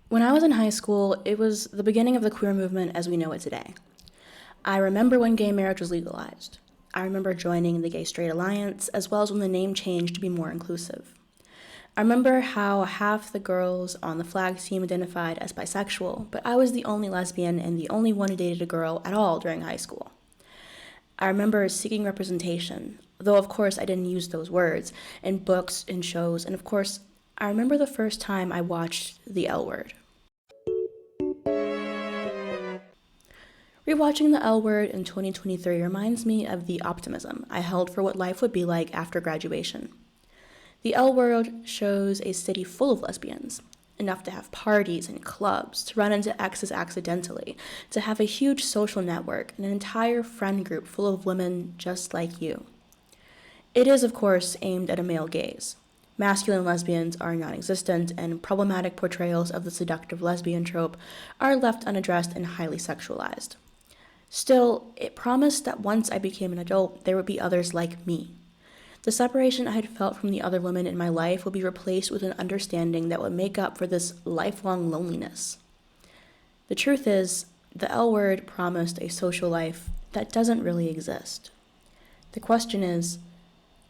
When I was in high school, it was the beginning of the queer movement as we know it today. I remember when gay marriage was legalized. I remember joining the Gay Straight Alliance, as well as when the name changed to be more inclusive. I remember how half the girls on the flag team identified as bisexual, but I was the only lesbian and the only one who dated a girl at all during high school. I remember seeking representation, though of course I didn't use those words, in books, in shows, and of course, I remember the first time I watched The L Word. Rewatching The L Word in 2023 reminds me of the optimism I held for what life would be like after graduation. The L Word shows a city full of lesbians, enough to have parties and clubs, to run into exes accidentally, to have a huge social network and an entire friend group full of women just like you. It is, of course, aimed at a male gaze. Masculine lesbians are non-existent, and problematic portrayals of the seductive lesbian trope are left unaddressed and highly sexualized. Still, it promised that once I became an adult, there would be others like me. The separation I had felt from the other women in my life would be replaced with an understanding that would make up for this lifelong loneliness. The truth is, the L Word promised a social life that doesn't really exist. The question is,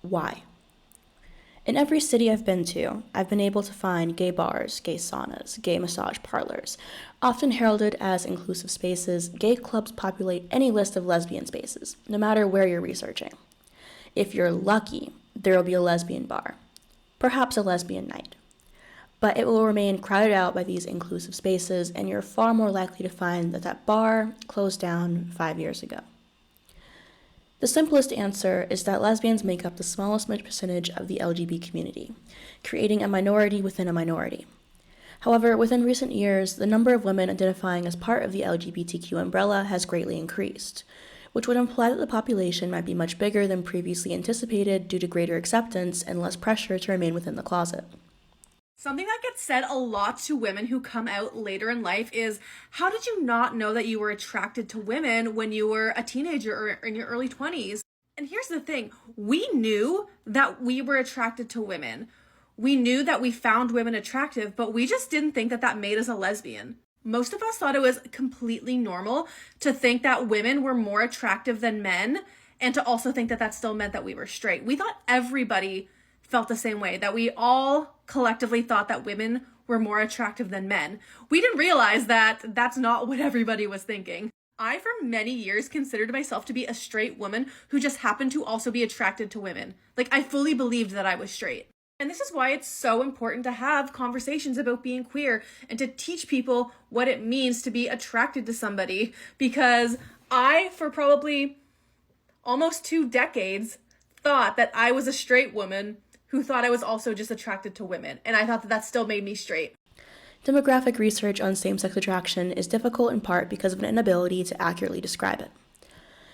why? In every city I've been to, I've been able to find gay bars, gay saunas, gay massage parlors. Often heralded as inclusive spaces, gay clubs populate any list of lesbian spaces, no matter where you're researching. If you're lucky, there will be a lesbian bar, perhaps a lesbian night. But it will remain crowded out by these inclusive spaces, and you're far more likely to find that that bar closed down 5 years ago. The simplest answer is that lesbians make up the smallest percentage of the LGBT community, creating a minority within a minority. However, within recent years, the number of women identifying as part of the LGBTQ umbrella has greatly increased, which would imply that the population might be much bigger than previously anticipated due to greater acceptance and less pressure to remain within the closet. Something that gets said a lot to women who come out later in life is, how did you not know that you were attracted to women when you were a teenager or in your early 20s? And here's the thing, we knew that we were attracted to women. We knew that we found women attractive, but we just didn't think that that made us a lesbian. Most of us thought it was completely normal to think that women were more attractive than men, and to also think that that still meant that we were straight. We thought everybody felt the same way, that we all collectively thought that women were more attractive than men. We didn't realize that that's not what everybody was thinking. I, for many years, considered myself to be a straight woman who just happened to also be attracted to women. Like, I fully believed that I was straight. And this is why it's so important to have conversations about being queer and to teach people what it means to be attracted to somebody. Because I, for probably almost 2 decades, thought that I was a straight woman who thought I was also just attracted to women. And I thought that that still made me straight. Demographic research on same-sex attraction is difficult in part because of an inability to accurately describe it.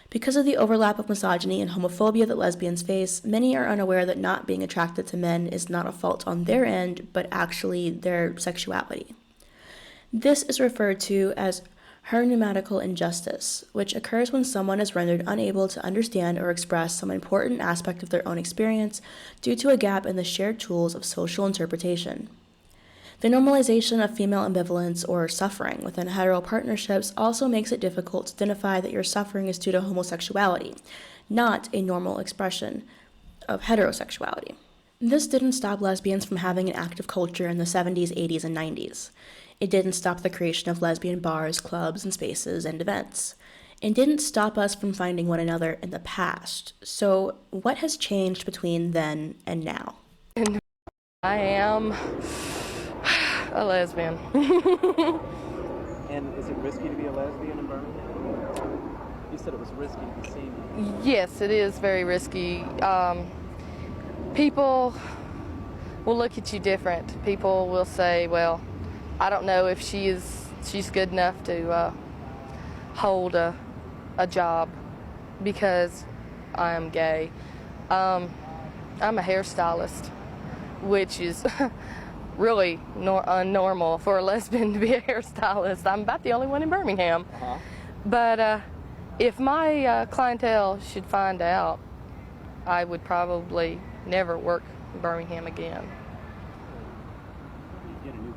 Because of the overlap of misogyny and homophobia that lesbians face, many are unaware that not being attracted to men is not a fault on their end, but actually their sexuality. This is referred to as hermeneutical injustice, which occurs when someone is rendered unable to understand or express some important aspect of their own experience due to a gap in the shared tools of social interpretation. The normalization of female ambivalence or suffering within hetero partnerships also makes it difficult to identify that your suffering is due to homosexuality, not a normal expression of heterosexuality. This didn't stop lesbians from having an active culture in the 70s, 80s, and 90s. It didn't stop the creation of lesbian bars, clubs, and spaces and events. It didn't stop us from finding one another in the past. So, what has changed between then and now? I am a lesbian. And is it risky to be a lesbian in Birmingham? You said it was risky to be seen. Yes, it is very risky. People will look at you different. People will say, well, I don't know if she's good enough to hold a job because I am gay. I'm a hairstylist, which is really unnormal for a lesbian to be a hairstylist. I'm about the only one in Birmingham. Uh-huh. But if my clientele should find out, I would probably never work in Birmingham again. You get a new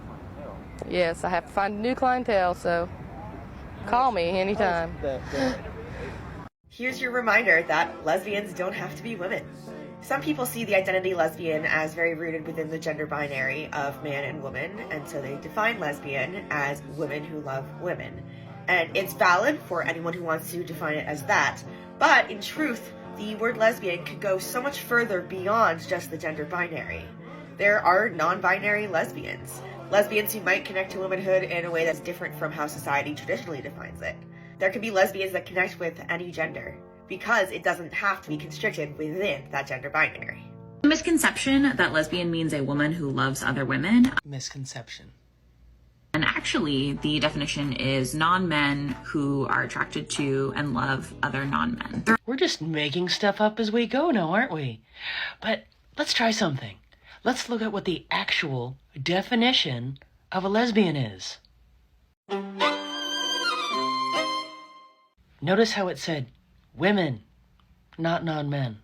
Yes, I have to find a new clientele, so call me anytime. Here's your reminder that lesbians don't have to be women. Some people see the identity lesbian as very rooted within the gender binary of man and woman, and so they define lesbian as women who love women. And it's valid for anyone who wants to define it as that, but in truth, the word lesbian could go so much further beyond just the gender binary. There are non-binary lesbians. Lesbians who might connect to womanhood in a way that's different from how society traditionally defines it. There can be lesbians that connect with any gender, because it doesn't have to be constricted within that gender binary. Misconception that lesbian means a woman who loves other women. Misconception. And actually, the definition is non-men who are attracted to and love other non-men. We're just making stuff up as we go now, aren't we? But let's try something. Let's look at what the actual definition of a lesbian is. Notice how it said women, not non-men.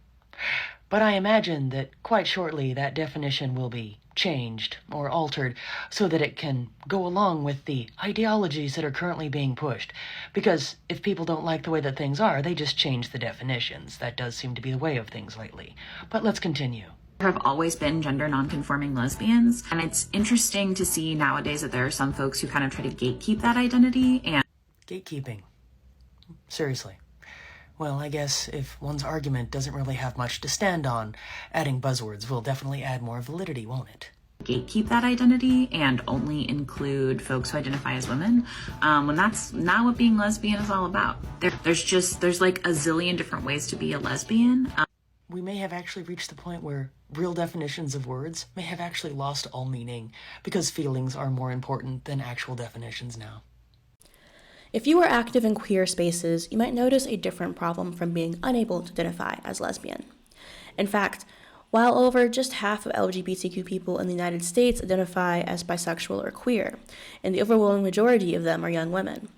But I imagine that quite shortly that definition will be changed or altered so that it can go along with the ideologies that are currently being pushed. Because if people don't like the way that things are, they just change the definitions. That does seem to be the way of things lately. But let's continue. There have always been gender non-conforming lesbians, and it's interesting to see nowadays that there are some folks who kind of try to gatekeep that identity. And Gatekeeping. Seriously. Well, I guess if one's argument doesn't really have much to stand on, adding buzzwords will definitely add more validity, won't it? gatekeep that identity and only include folks who identify as women, when that's not what being lesbian is all about. There's like a zillion different ways to be a lesbian. We may have actually reached the point where real definitions of words may have actually lost all meaning because feelings are more important than actual definitions now. If you are active in queer spaces, you might notice a different problem from being unable to identify as lesbian. In fact, while over just half of LGBTQ people in the United States identify as bisexual or queer, and the overwhelming majority of them are young women,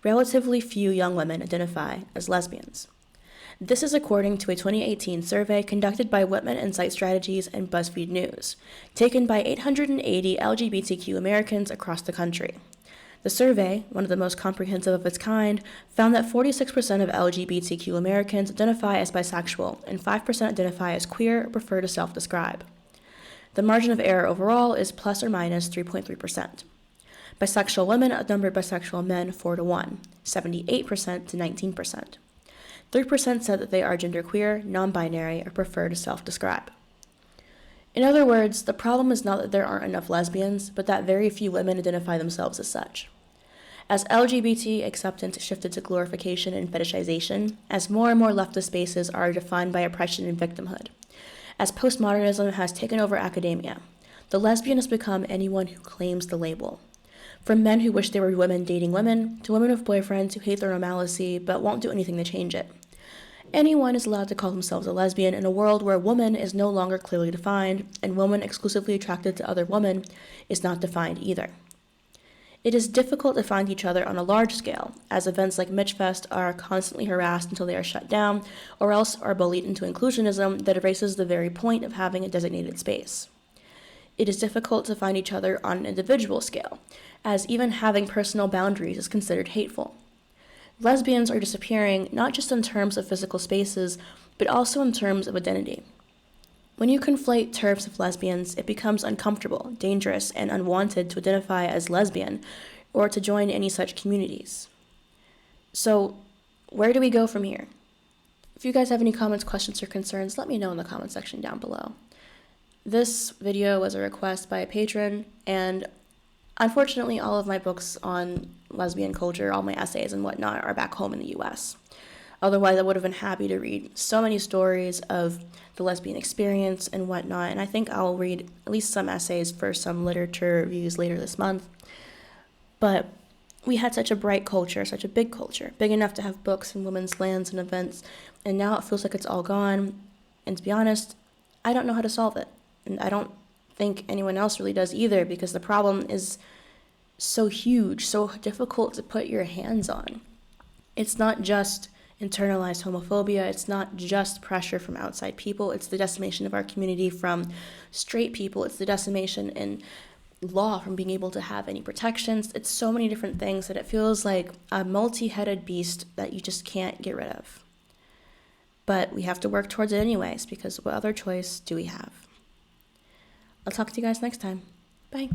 relatively few young women identify as lesbians. This is according to a 2018 survey conducted by Whitman Insight Strategies and BuzzFeed News, taken by 880 LGBTQ Americans across the country. The survey, one of the most comprehensive of its kind, found that 46% of LGBTQ Americans identify as bisexual and 5% identify as queer or prefer to self-describe. The margin of error overall is plus or minus 3.3%. Bisexual women outnumber bisexual men 4-1, 78% to 19%. 3% said that they are genderqueer, non-binary, or prefer to self-describe. In other words, the problem is not that there aren't enough lesbians, but that very few women identify themselves as such. As LGBT acceptance shifted to glorification and fetishization, as more and more leftist spaces are defined by oppression and victimhood, as postmodernism has taken over academia, the lesbian has become anyone who claims the label. From men who wish they were women dating women, to women with boyfriends who hate their normalcy but won't do anything to change it. Anyone is allowed to call themselves a lesbian in a world where woman is no longer clearly defined, and woman exclusively attracted to other women is not defined either. It is difficult to find each other on a large scale, as events like Mitchfest are constantly harassed until they are shut down, or else are bullied into inclusionism that erases the very point of having a designated space. It is difficult to find each other on an individual scale, as even having personal boundaries is considered hateful. Lesbians are disappearing not just in terms of physical spaces, but also in terms of identity. When you conflate terms of lesbians, it becomes uncomfortable, dangerous, and unwanted to identify as lesbian or to join any such communities. So, where do we go from here? If you guys have any comments, questions, or concerns, let me know in the comment section down below. This video was a request by a patron, and unfortunately, all of my books on lesbian culture, all my essays and whatnot, are back home in the US. Otherwise, I would have been happy to read so many stories of the lesbian experience and whatnot, and I think I'll read at least some essays for some literature reviews later this month. But we had such a bright culture, such a big culture, big enough to have books and women's lands and events, and now it feels like it's all gone, and to be honest, I don't know how to solve it, and I don't think anyone else really does either, because the problem is so huge, so difficult to put your hands on. It's not just internalized homophobia, it's not just pressure from outside people, it's the decimation of our community from straight people, it's the decimation in law from being able to have any protections. It's so many different things that it feels like a multi-headed beast that you just can't get rid of. But we have to work towards it anyways, because what other choice do we have? I'll talk to you guys next time. Bye.